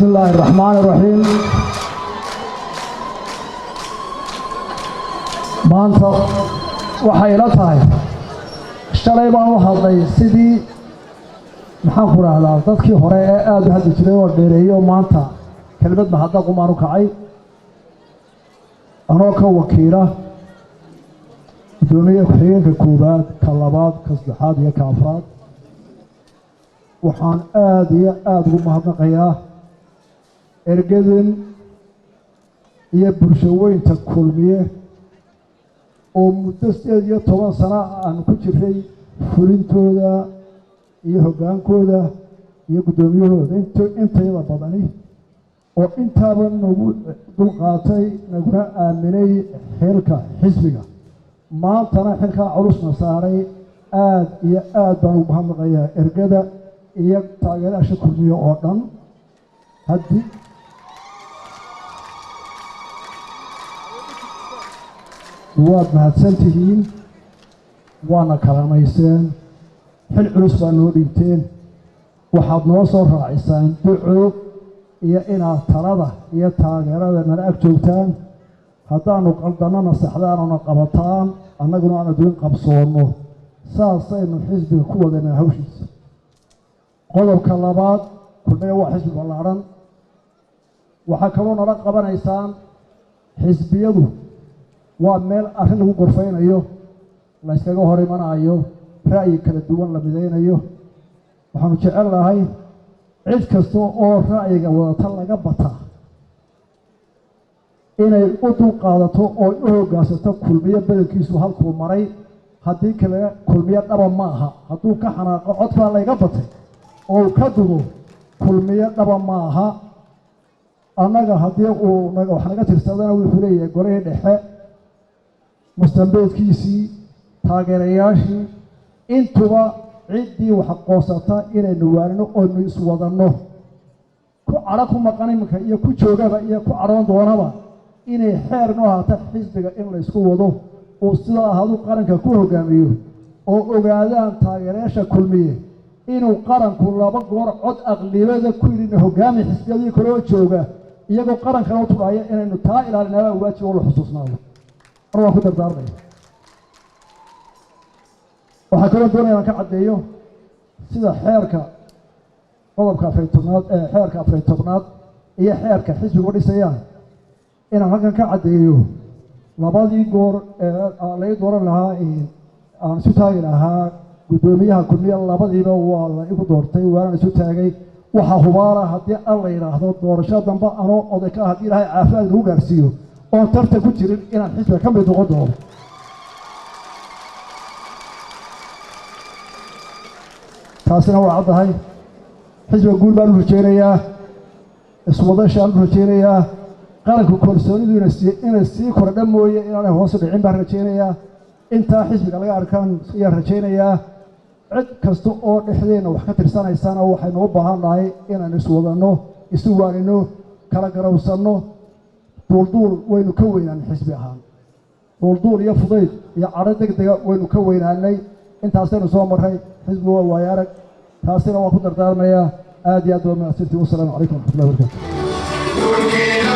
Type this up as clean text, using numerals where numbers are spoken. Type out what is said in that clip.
بسم الله الرحمن الرحيم. maanta waxay ila tahay shalay baan u hadlay sidii maxaan ku raahdaa dadkii hore ee aad u hadli jiray oo dheereeyo maanta kelmad ma hadda qumaan u kacay anoo ka wakiila gudoomiye ku-xigeenka koowaad ka labaad ka saddexaad iyo ka afraad waxaan aad iyo aad ugu mahadnaqayaa ergadan iyo bulshaweynta kulmiye oo muddo 18 sano aan ku jiray fulintooda iyo hogaankooda iyo gudoomiyahooda intayda badani oo intaaba nagu dulqaatay naguna aaminay xilka xisbiga maantana xilka culusna saaray aad iyo aad baan ugu mahadnaqayaa ergada iyo taageerayaasha kulmiye oo dhan haddii waad mahadsantihiin waana kalamayseen xil culus baa noo dhiibteen waxaad noo soo raacisaan duco iyo inaad talada iyo taageerada nala ag joogtaan haddaanu qaldannana saxdaanuna qabataan annaguna aan adduun qabsoonno saasaynu xisbiga ku wadanaa hawshiisa qodobka labaad kulmiye waa xisbi ballaadhan waxaa kaloo nala qabanaysaan xisbiyadu waa meel arrin lagu gorfaynayo la iskaga hor imanayo ra'yi kala duwan la midaynayo waxaanu jecel lahay cid kasta oo ra'yiga wadata laga bataa inay u dulqaadato oo u hoggaansato kulmiye badankiisu halkuu maray haddii kale kulmiye dhaba ma aha hadduu ka xanaaqo codkaa layga batay oo ka dugo kulmiye dhaba ma aha annaga haddii uu wax naga tirsadana wuxuu leeyahay golihii dhexe mustambeedkiisii taageerayaashii intuba ciddii wax qoosata inaynu waanino oonu iswadanno ku cadho ku maqan iminka iyo ku joogaba iyo ku cadhoon doonaba inay xeer noo haata xisbiga in laysku wado uu sidaa ahaadu qaranka ku hogaamiyo oo ogaadaan taageerayaasha kulmiye inuu qaranku 2 goor cod aqlibada ku yidhina hogaami xisbiyadii kaloo jooga iyagoo qarankana u tudhaya inaynu taa ilaalinaa waajib oo la xusuusnaado waa ku dardaarmay waxaa kaloo doonaya aan ka caddeeyo sida xeerka qodobka 14aad ee xeerka 14aad iyo xeerka xisbigu dhisayaan inaan halkan ka caddeeyo labadii goor ee laga dooran lahaa aan isu taagi lahaa gudoomiyaha kulmiye labadiiba waa la igu doortay waana isu taagay waxaa hubaala haddii aan la yidhaahdo doorasho dambe anoo oday ka haddii ilaahay caafimaad lagu gaarsiiyo oo tartan ku jirin inaan xisbiga ka mid noqon doono taasina waa caddahay xisbiga guul baan u rajaynayaa iswadashaan u rajaynayaa qaranka kalsoonidu inay sii kordha mooye inaanay hoos u dhicin baan rajaynayaa intaa xisbiga laga arkaan ayaan rajaynayaa cid kasta oo dhexdeena wax ka tirsanaysana waxaynu u baahan nahay inaan iswadanno isu waanino kala garawsanno duulduul waynu ka weynaanay xisbi ahaan duulduul iyo fudayd iyo cadho degdega waynu ka weynaanay intaasaynu soo marray xisbigu waa waayo arag taasina waan ku dardaarmayaa aad iyo aad waa mahadsantihiin wasalaamu calaykum waraxmatullahi wabarakaatu